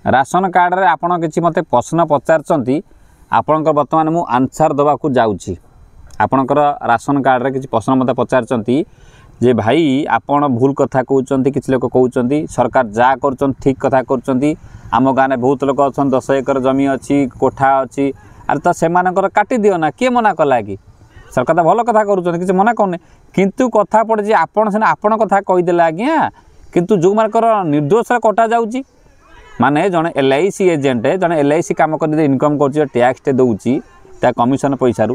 Ration card रे आपण किछि मते प्रश्न पचारचंती आपणकर वर्तमान मु आंसर दबा को जाउछि। आपणकर राशन कार्ड रे किछि प्रश्न मते पचारचंती जे भाई आपण भूल कथा कहउचंती किछि लोक कहउचंती सरकार जा करचंती ठीक कथा करचंती आम गाँव में बहुत लोक अच्छा 10 एकर जमी अच्छी कोठा अच्छी अरे तो से काटी दियो ना किए मना कला कि सरकार तो भल कथा करुँच कि मना करने किंतु कथा पड़े जे आपण सीना आपण कथा कहीदेला आज्ञा किंतु जो मानकर निर्दोष कटा जाऊँगी माने जड़े LIC एजेंट जड़े LIC कम कर इनकम कर टैक्स दौची कमिशन पैसा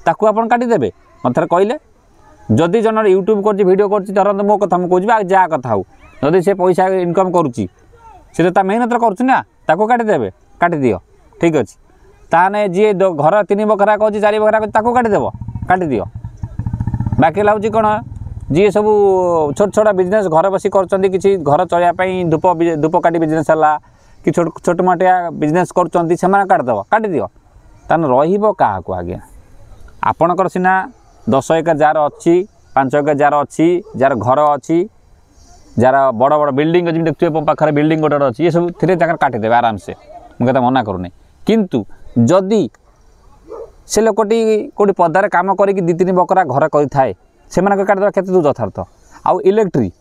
ताकू आप काटिदेवे मत थे कहले जदि जन यूट्यूब कर वीडियो कर मो कथा मुझे जहाँ कथा हो जदि से पैसा इनकम करुँची सी तो मेहनत करुना काटिदेवे काट दियो ठीक अच्छे ताने जी घर 3 बखरा कहूँ 4 बखरा कहूँ काटिदेव काट दियो बाकी लाउची कौन जी सब छोट छोटा बिजनेस घर बसी कर किसी घर चलवाई धूपकाठी बिजनेस है कि छोट मोटिया बिजनेस कर काटिदेव काट दियो ताने रहिबो काहाकू आज्ञा आपणकर सीना 10 एकर जार अच्छी 5 एकर जार अच्छी जार घर अच्छी जार बड़ बड़ बिल्डिंग अच्छी देखिए पाखे बिल्डिंग गोटे अच्छी ये सब थे काटिदेवे आराम से मुझे मना करूनी किंतु जदि से लोकटी कौटी पदार कम करके 2-3 बकरा घर करे से काटिदेवा केते दूर यथार्थ आउ इलेक्ट्री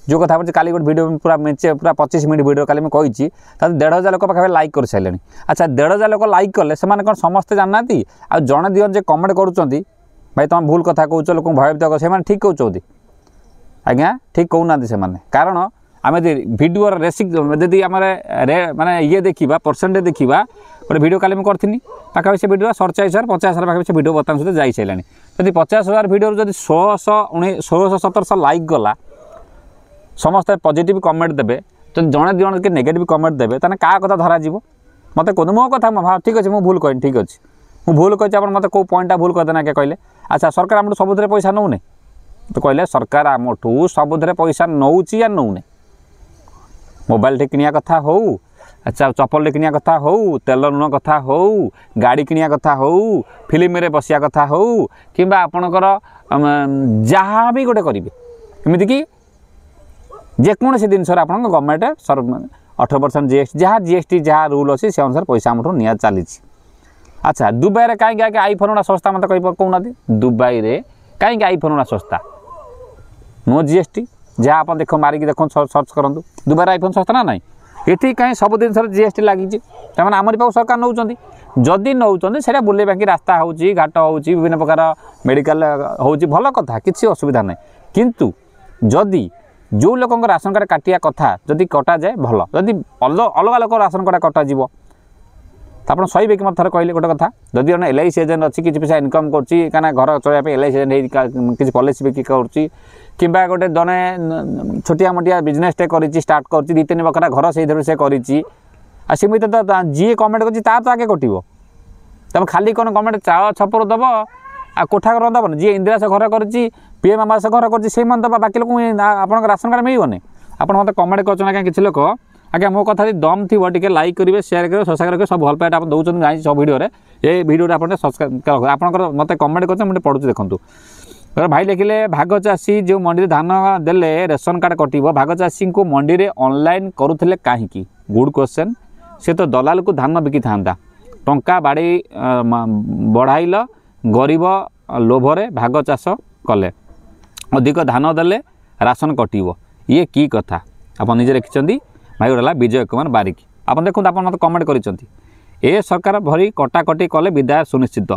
जो कथा काली गोटे वीडियो पूरा मेचे पूरा 25 मिनट वीडियो काली मैं कही 1,500 लोक पाखे लाइक कर सारे अच्छा 1,500 लोक लाइक कले से कौन समस्ते जानना आ जड़े दिवन जे कमेंट करुँच भाई तुम भूल कथा कौच लोक भयभीत कर से ठीक कहते आज्ञा ठीक कहूना से कारण आम भिडियो रेसिक जदि आम माने ये देखा परसेंटेज देखा गोटे वीडियो काली मुझे करी पाखापी से वीडियो 47,000 50,000 पाखापी से वीडियो बर्तमान सुधा जा सारे जब 50,000 वीडियो जब 1600-1700 लाइक गला समस्त पॉजिटिव कमेंट देवे तो जड़े दिजण के नेगेटिव कमेंट देवे ताने क्या कथा धरा जीवो मत कहते मो कथा ठीक अच्छे मुझे भूल कही ठीक अच्छे मुझे भूल कही आप मतलब कौ पॉइंटा भूल करदेना क्या कहले अच्छा सरकार आम सबुद पैसा नौने तो कहले सरकार आमठू सबुद पैसा नौची या नौने मोबाइल किनिया कथा हो अच्छा चप्पल किनिया कथा हो तेल लुण कथा हो गाड़ी किनिया कथा हो फिल्म रे बसिया कथा हो कि आपणकर जहाँ भी गोटे करेंगे एमतीक जेकोसी जिनस गवर्नमेंट 18% GST जहाँ GST जहाँ रूल अच्छी से अनुसार पैसा आमठू निया चली। अच्छा दुबई में कहीं आगे आईफोन गुड़ा सस्ता मत कहना दुबई में कहीं आईफोन गुड़ा सस्ता नो GST जहाँ आप देख मारिक देख सर्च करूँ दुबई आईफोन सस्ता ना ना ये कहीं सब जिन GST लगी आमरी पाक सरकार नौ जदि नौ से बुलेबा कि रास्ता हो घाट हो विभिन्न प्रकार मेडिकल हो भल कथा किसी असुविधा ना किंतु जदि जो लोक राशन कार्ड काटिया कथा जदि कटा जाए भल जदि अलग लोक राशन कार्ड कटाज आप सही कि मत थे कहले गोटे कथा जदि जन LIC एजेंट अच्छी किसी पैसा इनकम करना घर चलवाई LIC एजेंट किसी पॉलिसी बिक्री कर गोटे जड़े छोटिया मोटिया बिजनेस कर स्टार्ट कर 2-3 बखरा घर से से करमती तो जी कमेंट कर तो आगे कटो तुम खाली कौन गवर्नमेंट चाउल छपर दब आ कोठा घर दबन जी इंदिरा से घर कर PM आवास घर कर दबा बाकी लोक आप राशन कार्ड मिलने आप मत कमेंट कर किसी लोक आज्ञा मो कथा दम थी टे लाइक करेंगे शेयर करेंगे सब्सक्राइब करेंगे सब भल पाए आप दौरान जाए सब वीडियो ये वीडियो आप सब्सक्राइब आप मत कमेंट कर मुझे पढ़ुँ देखूँ भाई लिखिले भाग चाषी जो मंडी धान देले रेशन कार्ड कटो भाग चाषी को मंडी में ऑनलाइन करुले कहीं गुड क्वेश्चन से तो दलाल को धान बिकी था टंका बाड़ी बढ़ाइल गरीब लोभरे भाग चाष कले अधिक धान देले राशन कटो ये की कथा आप निजे लिखिं भाई गोटे विजय कुमार बारिक आप देखो आप मत कमेंट कर सरकार भरी कटाकटी कले विदाय सुनिश्चित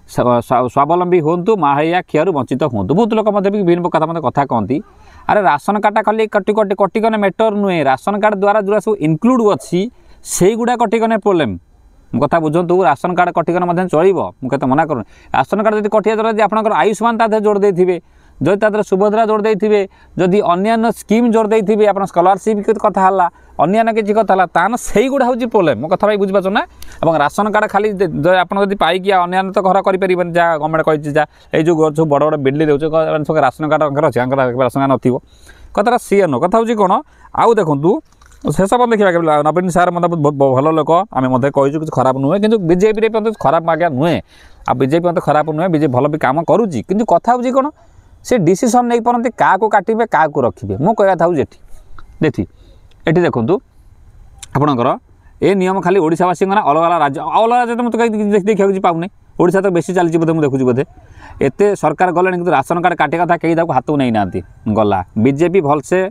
स्वावलम्बी हूँ माहिया खियारू वंचित हूँ बहुत लोग विभिन्न कथा मतलब कथा कहती अरे राशन कार्ड खाली कटिगने मैटर नुहे राशन कार्ड द्वारा जो सब इनक्लूड अच्छी से गुड़ा कटिगने प्रोब्लेम कथा बुझु राशन कार्ड कटिगने चलो मुझे मना करूँ राशन कार्ड जब कटिया द्वारा आप आयुष्मान ता जोड़ दे जदि तादर सुभद्रा जोड़ देते जदि अन्य स्कीम जोड़ देते आप स्कॉलरशिप कथा अन्य किसी कथा तान से गुड़ा हूँ प्रोब्लेम मो कथा भाई बुझीपार ना और राशन कार्ड खाली आप पाइक अन्य तो घर करें जहाँ गवर्नमेंट कही जो सब बड़ बड़ बिल्डिंग दे सब राशन कार्ड अच्छे राशन कार्ड नथिबो कथा सी नो कथा हूँ कौन आउ देखूँ शेष पर देखा नवीन सार मतलब बहुत भल लोक आम मतलब कहीचु किसी खराब नुहे कि बीजेपी खराब आज्ञा नुहे आ बीजेपी मत खराब नुहे बीजेपी भल भी कम करुच्ची कि कथा हूँ कौन से डिसीजन नहीं पारती क्या काटे क्या रखिए मो कहना था देखी ये देखूँ आपणकर ए नियम खाली ओडिशावासी ना अलग अलग राज्य तो मुझे कहीं देखा पाऊना ओडिशा तो बेसी चलती बोधे मुझे देखुची बोधे एत सरकार गले कि राशन कार्ड काटे कथा कहीं हाथ को नहीं ना गला बीजेपी भलसे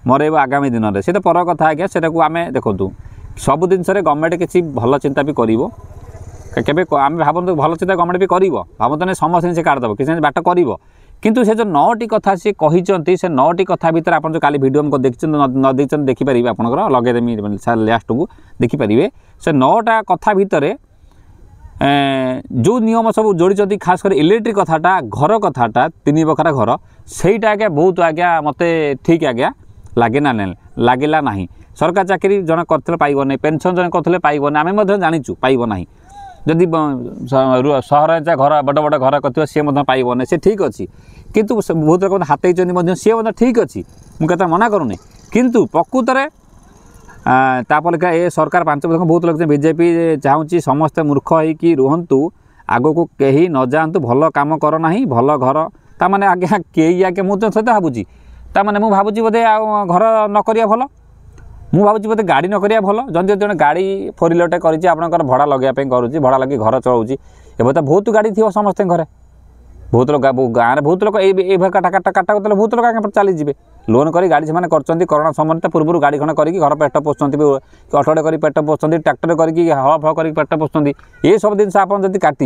मरेब आगामी दिन में से तो पर कथा आज्ञा से आम देखूँ सब जिन गवर्नमेंट किसी भल चिंता भी कर आम भावतु भल चिंता गवर्नमेंट भी कर भावतु नहीं समस्त से काटिदेव किसी बाट कर किंतु से जो 9टी कथा सी कहते से 9टी कथा भितर आप काली वीडियो को देखते न देखते देखिपारे आपंकर लगेदेमी लास्ट को देखिपारे से 9टा कथा भितर जो नियम सब जोड़ी खास कर इलेक्ट्रिक कथाटा घर कथाटा 3 बखरा घर सहीटा आज्ञा बहुत आज्ञा मत ठीक आज्ञा लगे ना लगिला ना सरकार चाकरी जन करते पाइब ना पेनसन जन करते पाइब ना आम जाचु पाइब ना जदि सहर घर बड़ बड़ घर कर सी पाइब ना से ठीक अच्छी किंतु बहुत लोग हाथई सी ठीक अच्छी मुझे मना करूनी किंतु प्रकृत में तापर ए सरकार 5 वर्ष बहुत लोग बीजेपी चाहूँगी समस्ते मूर्ख होकि रुहतु आग को कहीं न जातु भल कम कर ना भल घर ताने आज्ञा कई आज्ञा मुझे सहित भावुची ताने मुझे भावुची बोधे घर नक भल मुझे भावुची बोधे गाड़ी नक भल जन जो गाड़ी 4 व्हीलर कर भड़ा लगे करुँच भड़ा लगे घर चलाऊँगी एवं तो बहुत गाड़ी थी समस्त घरे बहुत लोग गाँव में बहुत लोग ये काटा काटा बहुत लोग आगे चलीजे लोन कर गाड़ी से करोना समय तो पूर्व गाड़ी खंड करके घर पेट पोषुंट अटोटे कर पेट पोषुंट ट्रैक्टर करके हल फल कर पेट पोषुंट ये सब जिन आप काटे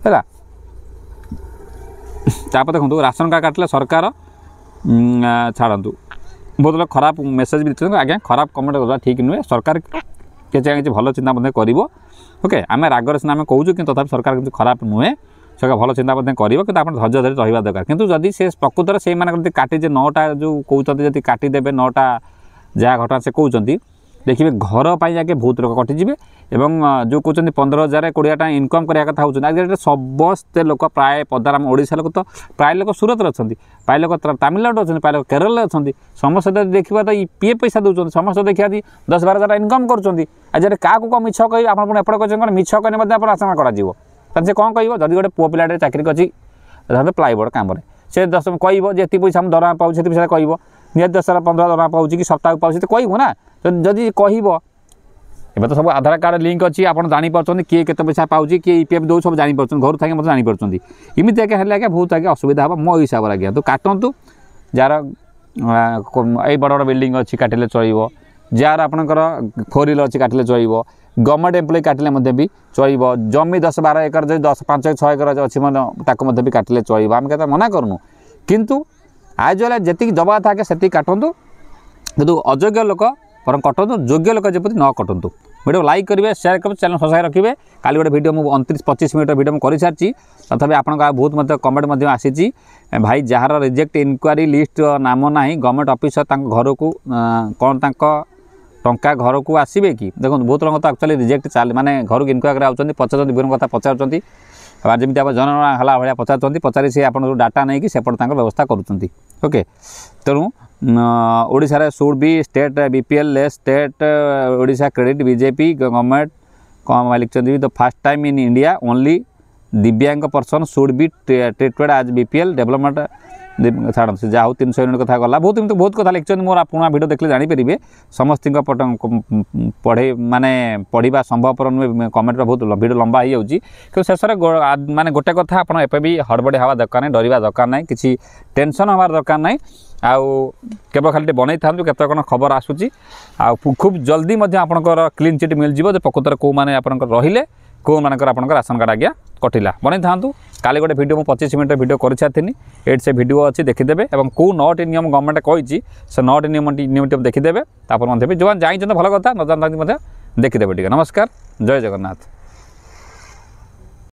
है देखो राशन कार्ड काटिले सरकार छाड़ू बहुत लोग खराब मेसेज भी देते आज्ञा खराब कमेंट करवा ठीक नुहे सरकार किसी भल चिंता कर ओके आम रागर सीना आम कहूँ कि तथा सरकार किसी खराब नुहे सरकार भल चिंता कर कि धैर्य धरी रहा दरकार किंतु जदि से प्रकृत से काटे 9टा जो कहते काटिदेवे 9टा जहाँ घटना से कहते देखिए घर पर आगे बहुत लोग कटिजे एवं जो कहते 15,000 20 टाइम इनकम करने कथा होती आज समस्ते लोक प्राय पदार आम ओडिशा लोक तो प्राय लोक सूरत अच्छा प्राय लोक तमिलनाडु अच्छा प्राय लोक केरल अच्छा समस्त देखा तो पीए पैसा दूसरी समस्त देखा 10-12,000 इनकम कर क्या मिछ कह आप मिछ कहने आशंका कर से कौन कह जदि गोटे पुआ पिलाटे चाकरी अच्छी प्लाईबोर्ड कम से 10 कह जी पैसा दरमा पाँच से पैसा कह निहत 10-15 दरमा पाँच कि सप्ताह पाँच तो कहूँ ना जदि कह एवं तो सब आधार कार्ड लिंक अच्छी आप जापर किए के पैसा पाँच किए ईपीएफ दौ सब जापर घर थी मतलब जापर इमती आज्ञा है बहुत आगे असुविधा हम मो हिसाब से आज्ञा तो काटतु जार ये बड़ बड़ बिल्डिंग अच्छी काटिले चलो जार आपंकर 4 व्हीलर अच्छी काटिले चलो गवर्नमेंट एम्प्लॉय काटिले भी चलो जमी 10-12 एकर जो 5-6 एकर अच्छी भी काटिले चलो आम क्या मना करूँ किंतु आज जी दबा था से काटतु किंतु अयोग्य लोक पर कटतु योग्य लोक जब न कटतु वीडियो लाइक करेंगे शेयर करेंगे चैनल सब्सक्राइब रखिए काली गोटे वीडियो मुझे 29-25 मिनट वीडियो कर सारी तथापि आप बहुत मत कमेंट आसी भाई जार रिजेक्ट इनक्वारी लिस्ट नाम ना गवर्नमेंट ऑफिसर घर को कौन टंका घर को आसबे कि देखो बहुत लोग तो एक्चुअली रिजेक्ट चल माने घर को इनक्वारी आउट पचार विभिन्न कथा पचार जमी आप जनगणना हला भाया पचार सी आप डाटा नहीं कि सेपट व्यवस्था करुँच ओके तेणु Odisha should be state BPL less state Odisha credit BJP government कौन लिखते the first time in India only दिव्यांग पर्सन शुड बी ट्रीटेड आज बीपीएल डेवलपमेंट छाड़ से जहाँ 300 यूनिट कथा गला बहुत कथा लिखते मोर पुणा भिडियो देखले जानीपारे समस्त पढ़े माने पढ़ा संभवपर नुहे कमेंट बहुत भिडियो लंबा हो जाऊँगी कि शेष माने गोटे कथा आप भी हड़बड़ी हवा दरकार नहीं डरवा दरकार नहीं किसी टेंशन हमार दरकार नहीं आउ केवल खाली बनई था केत कौन खबर आसूँ खूब जल्दी आपंकर क्लीन चिट मिल जाव प्रकृत कौ मैंने रहिले कौ मानकर आप राशन कार्ड आज्ञा कटिला बनई था काली गोटे वीडियो मुझे 25 मिनट वीडियो कर सारी एट से वीडियो अच्छी देखीदे और कौ 9टी नियम गवर्नमेंट कही से 9टी नियम देखीदे जो जाइए भल कथा न जानते देखीदे टे नमस्कार जय जगन्नाथ।